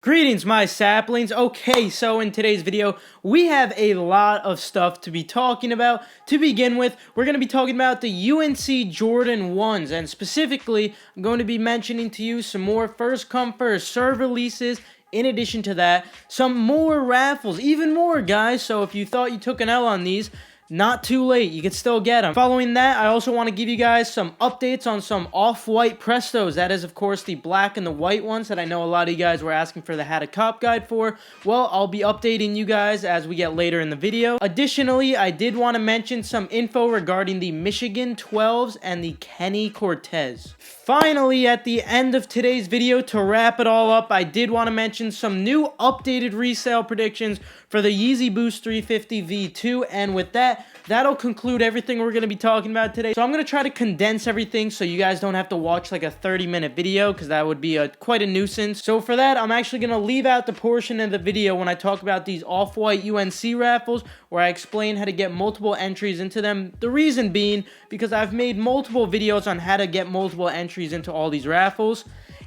Greetings, my saplings. Okay, so in today's video, we have a lot of stuff to be talking about. To begin with, we're going to be talking about the UNC Jordan 1s, and specifically, I'm going to be mentioning to you some more first come, first serve releases. In addition to that, some more raffles, even more, guys. So if you thought you took an L on these, not too late, you can still get them. Following that, I also want to give you guys some updates on some off-white Prestos. That is, of course, the black and the white ones that I know a lot of you guys were asking for the How to Cop guide for. Well, I'll be updating you guys as we get later in the video. Additionally, I did want to mention some info regarding the Michigan 12s and the Kenny Cortez. Finally, at the end of today's video, to wrap it all up, I did want to mention some new updated resale predictions for the Yeezy Boost 350 V2, and with that, that'll conclude everything we're going to be talking about today. So I'm going to try to condense everything so you guys don't have to watch like a 30-minute video, because that would be quite a nuisance. So for that, I'm actually going to leave out the portion of the video when I talk about these off-white UNC raffles, where I explain how to get multiple entries into them. The reason being, because I've made multiple videos on how to get multiple entries into all these raffles.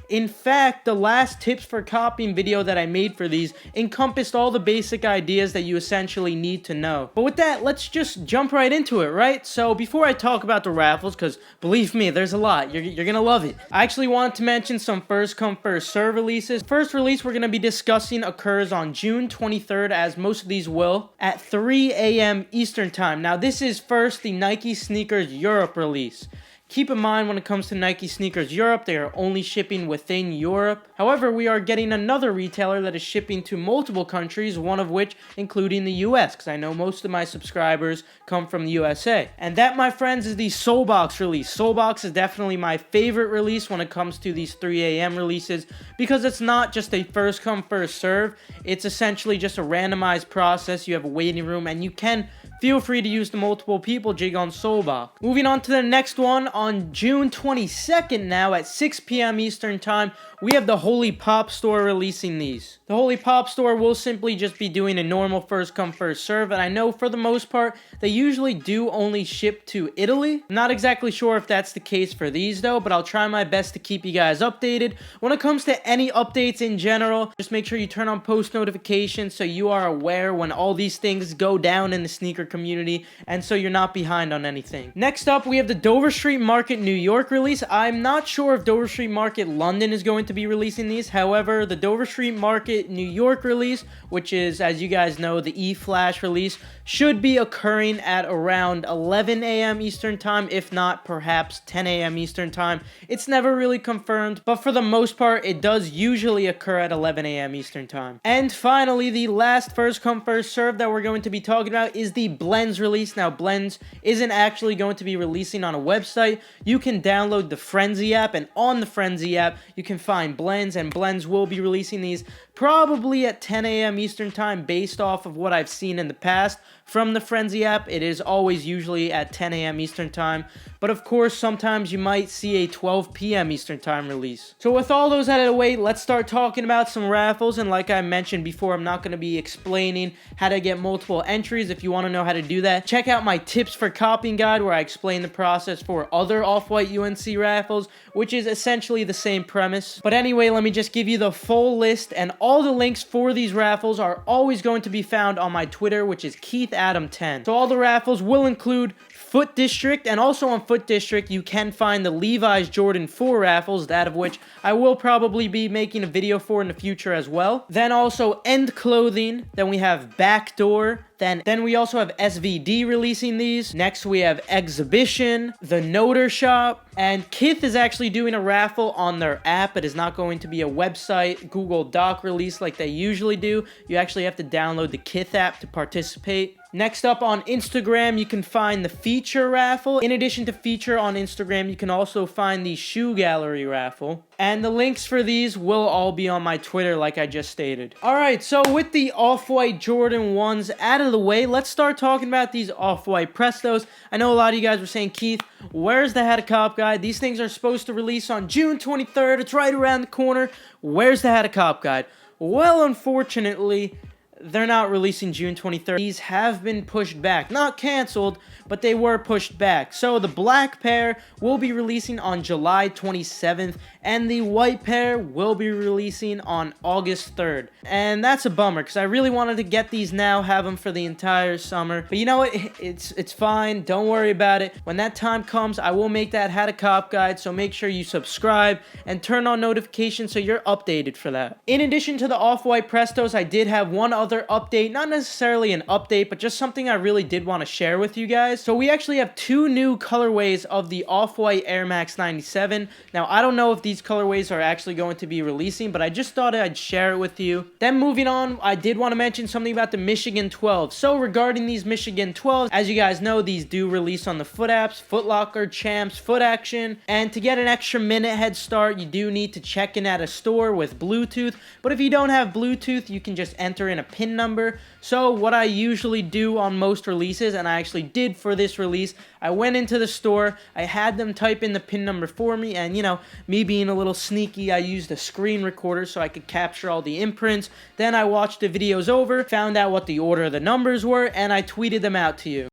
In fact, the last tips for copying video that I made for these encompassed all the basic ideas that you essentially need to know. But with that, let's just jump right into it, right? So before I talk about the raffles, because believe me, there's a lot. You're gonna love it. I actually wanted to mention some first come, first serve releases. First release we're gonna be discussing occurs on June 23rd, as most of these will, at 3 a.m. Eastern Time. Now, this is first the Nike Sneakers Europe release. Keep in mind, when it comes to Nike Sneakers Europe, they are only shipping within Europe. However, we are getting another retailer that is shipping to multiple countries, one of which including the US, because I know most of my subscribers come from the USA. And that, my friends, is the Soulbox release. Soulbox is definitely my favorite release when it comes to these 3 a.m. releases, because it's not just a first come, first serve. It's essentially just a randomized process. You have a waiting room, and you can feel free to use the multiple people jig on Soulbox. Moving on to the next one, on June 22nd now at 6 p.m. Eastern Time, we have the Holy Pop Store releasing these. The Holy Pop Store will simply just be doing a normal first come, first serve, and I know for the most part, they usually do only ship to Italy. I'm not exactly sure if that's the case for these though, but I'll try my best to keep you guys updated. When it comes to any updates in general, just make sure you turn on post notifications so you are aware when all these things go down in the sneaker community, and so you're not behind on anything. Next up, we have the Dover Street Market New York release. I'm not sure if Dover Street Market London is going to be releasing these. However, the Dover Street Market New York release, which is, as you guys know, the E-Flash release, should be occurring at around 11 a.m. Eastern Time, if not perhaps 10 a.m. Eastern Time. It's never really confirmed, but for the most part, it does usually occur at 11 a.m. Eastern Time. And finally, the last first come, first serve that we're going to be talking about is the Blends release. Now, Blends isn't actually going to be releasing on a website. You can download the Frenzy app, and on the Frenzy app, you can find Blends, and Blends will be releasing these probably at 10 a.m. Eastern Time based off of what I've seen in the past. From the Frenzy app, it is always usually at 10 a.m. Eastern Time, but of course, sometimes you might see a 12 p.m. Eastern Time release. So with all those out of the way, let's start talking about some raffles, and like I mentioned before, I'm not going to be explaining how to get multiple entries. If you want to know how to do that, check out my tips for copying guide, where I explain the process for other off-white UNC raffles, which is essentially the same premise. But anyway, let me just give you the full list, and all the links for these raffles are always going to be found on my Twitter, which is KeithAdam10. So all the raffles will include Foot District, and also on Foot District, you can find the Levi's Jordan 4 raffles, that of which I will probably be making a video for in the future as well. Then also End Clothing, then we have Backdoor, then we also have SVD releasing these. Next, we have Exhibition, The Noter Shop, and Kith is actually doing a raffle on their app. It is not going to be a website Google Doc release like they usually do. You actually have to download the Kith app to participate. Next up, on Instagram, you can find the Feature raffle. In addition to Feature on Instagram, you can also find the Shoe Gallery raffle. And the links for these will all be on my Twitter, like I just stated. Alright, so with the off-white Jordan 1s out of the way, let's start talking about these off-white Prestos. I know a lot of you guys were saying, Keith, where's the How to Cop guide? These things are supposed to release on June 23rd. It's right around the corner. Where's the How to Cop guide? Well, unfortunately, they're not releasing June 23rd. These have been pushed back. Not canceled, but they were pushed back. So the black pair will be releasing on July 27th, and the white pair will be releasing on August 3rd. And that's a bummer because I really wanted to get these now, have them for the entire summer. But you know what? It's fine. Don't worry about it. When that time comes, I will make that How to Cop guide, so make sure you subscribe and turn on notifications so you're updated for that. In addition to the off-white Prestos, I did have one other update. Not necessarily an update, but just something I really did want to share with you guys. So we actually have two new colorways of the off-white Air Max 97. Now, I don't know if these colorways are actually going to be releasing, but I just thought I'd share it with you. Then moving on, I did want to mention something about the Michigan 12. So regarding these Michigan 12s, as you guys know, these do release on the Foot apps, Foot Locker, Champs, Foot Action. And to get an extra minute head start, you do need to check in at a store with Bluetooth. But if you don't have Bluetooth, you can just enter in a PIN number. So what I usually do on most releases, and I actually did for this release, I went into the store, I had them type in the PIN number for me, and you know, me being a little sneaky, I used a screen recorder so I could capture all the imprints. Then I watched the videos over, found out what the order of the numbers were, and I tweeted them out to you.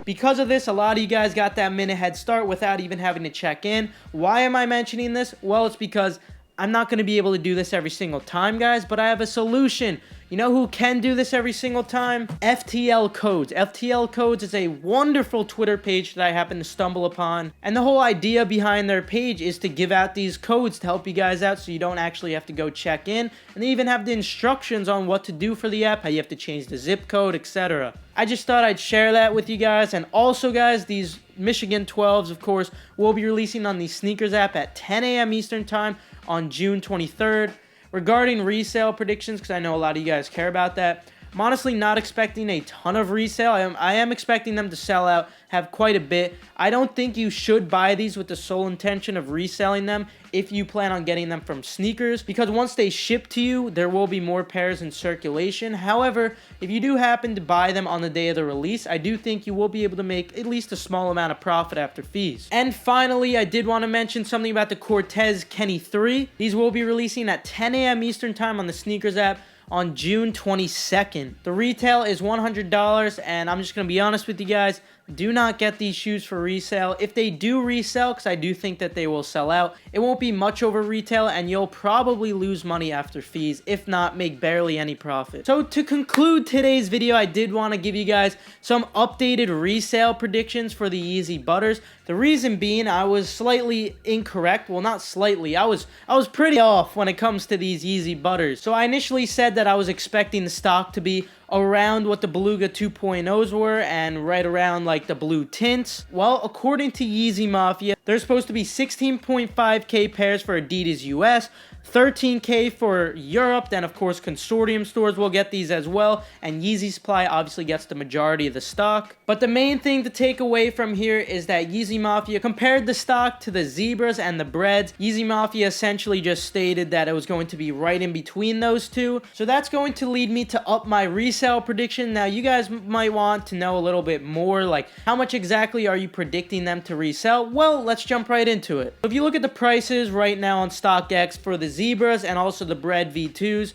Because of this, a lot of you guys got that minute head start without even having to check in. Why am I mentioning this? Well, it's because I'm not going to be able to do this every single time, guys, but I have a solution. You know who can do this every single time? FTL Codes. FTL Codes is a wonderful Twitter page that I happen to stumble upon. And the whole idea behind their page is to give out these codes to help you guys out so you don't actually have to go check in. And they even have the instructions on what to do for the app, how you have to change the zip code, etc. I just thought I'd share that with you guys. And also, guys, these Michigan 12s, of course, will be releasing on the Sneakers app at 10 a.m. Eastern Time on June 23rd. Regarding resale predictions, because I know a lot of you guys care about that, I'm honestly not expecting a ton of resale. I am expecting them to sell out, have quite a bit. I don't think you should buy these with the sole intention of reselling them if you plan on getting them from Sneakers, because once they ship to you, there will be more pairs in circulation. However, if you do happen to buy them on the day of the release, I do think you will be able to make at least a small amount of profit after fees. And finally, I did want to mention something about the Cortez Kenny 3. These will be releasing at 10 a.m. Eastern Time on the Sneakers app on June 22nd. The retail is $100, and I'm just going to be honest with you guys, do not get these shoes for resale. If they do resell, because I do think that they will sell out, it won't be much over retail, and you'll probably lose money after fees, if not make barely any profit. So to conclude today's video, I did want to give you guys some updated resale predictions for the Yeezy Butters. The reason being, I was slightly incorrect. Well, not slightly. I was pretty off when it comes to these Yeezy Butters. So I initially said that I was expecting the stock to be around what the Beluga 2.0s were and right around like the blue tints. Well, according to Yeezy Mafia, there's supposed to be 16.5k pairs for Adidas US, 13k for Europe, then of course consortium stores will get these as well, and Yeezy Supply obviously gets the majority of the stock. But the main thing to take away from here is that Yeezy Mafia compared the stock to the Zebras and the Breads. Yeezy Mafia essentially just stated that it was going to be right in between those two. So that's going to lead me to up my resale prediction. Now you guys might want to know a little bit more, like how much exactly are you predicting them to resell? Well, let's jump right into it. If you look at the prices right now on StockX for the Zebras and also the Bread V2s,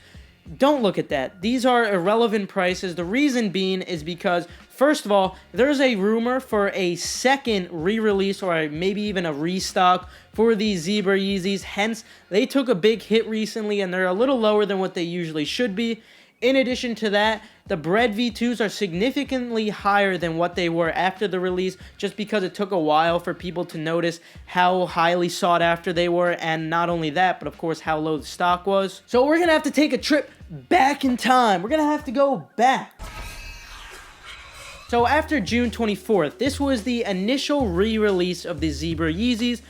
don't look at that. These are irrelevant prices. The reason being is because, first of all, there's a rumor for a second re-release or maybe even a restock for these Zebra Yeezys. Hence, they took a big hit recently and they're a little lower than what they usually should be. In addition to that, the Bread V2s are significantly higher than what they were after the release, just because it took a while for people to notice how highly sought after they were, and not only that, but of course how low the stock was. So we're going to have to take a trip back in time. We're going to have to go back. So after June 24th, this was the initial re-release of the Zebra Yeezys,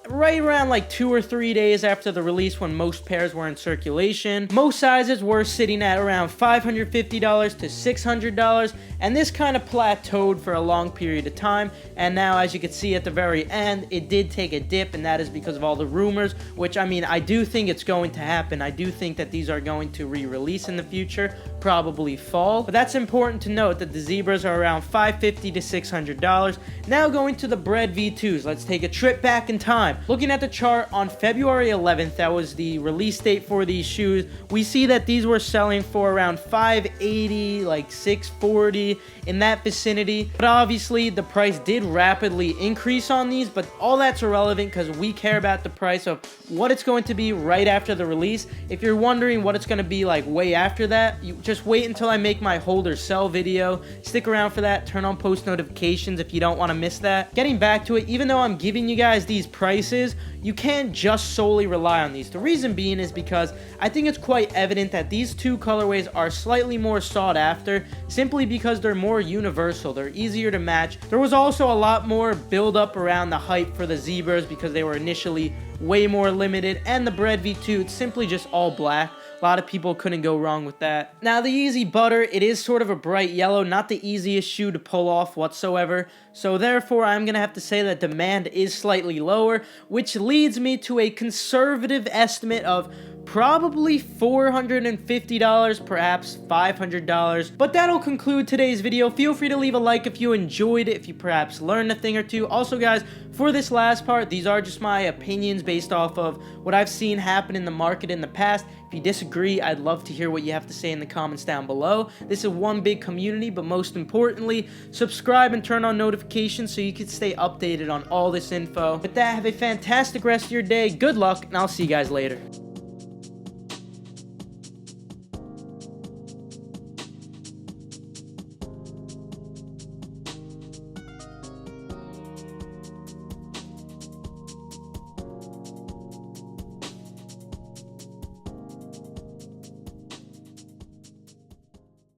right around like 2 or 3 days after the release when most pairs were in circulation. Most sizes were sitting at around $550 to $600, and this kind of plateaued for a long period of time, and now as you can see at the very end, it did take a dip, and that is because of all the rumors, which I mean, I do think it's going to happen. I do think that these are going to re-release in the future, probably fall, but that's important to note that the Zebras are around $550 to $600. Now going to the Bread V2s, let's take a trip back in time. time. Looking at the chart on February 11th, that was the release date for these shoes, we see that these were selling for around $580, like $640, in that vicinity. But obviously the price did rapidly increase on these, but all that's irrelevant because we care about the price of what it's going to be right after the release. If you're wondering what it's going to be like way after that, you just wait until I make my hold or sell video. Stick around for that. Turn on post notifications if you don't want to miss that. Getting back to it, even though I'm giving you guys these prices, you can't just solely rely on these. The reason being is because I think it's quite evident that these two colorways are slightly more sought after, simply because they're more universal. They're easier to match. There was also a lot more build up around the hype for the Zebras because they were initially way more limited, and the Bread V2, it's simply just all black. A lot of people couldn't go wrong with that. Now the Yeezy Butter, it is sort of a bright yellow, not the easiest shoe to pull off whatsoever, so therefore I'm going to have to say that demand is slightly lower, which leads me to a conservative estimate of probably $450, perhaps $500. But that'll conclude today's video. Feel free to leave a like if you enjoyed it, if you perhaps learned a thing or two. Also guys, for this last part, these are just my opinions based off of what I've seen happen in the market in the past. If you disagree, I'd love to hear what you have to say in the comments down below. This is one big community, but most importantly, subscribe and turn on notifications so you can stay updated on all this info. With that, have a fantastic rest of your day. Good luck, and I'll see you guys later.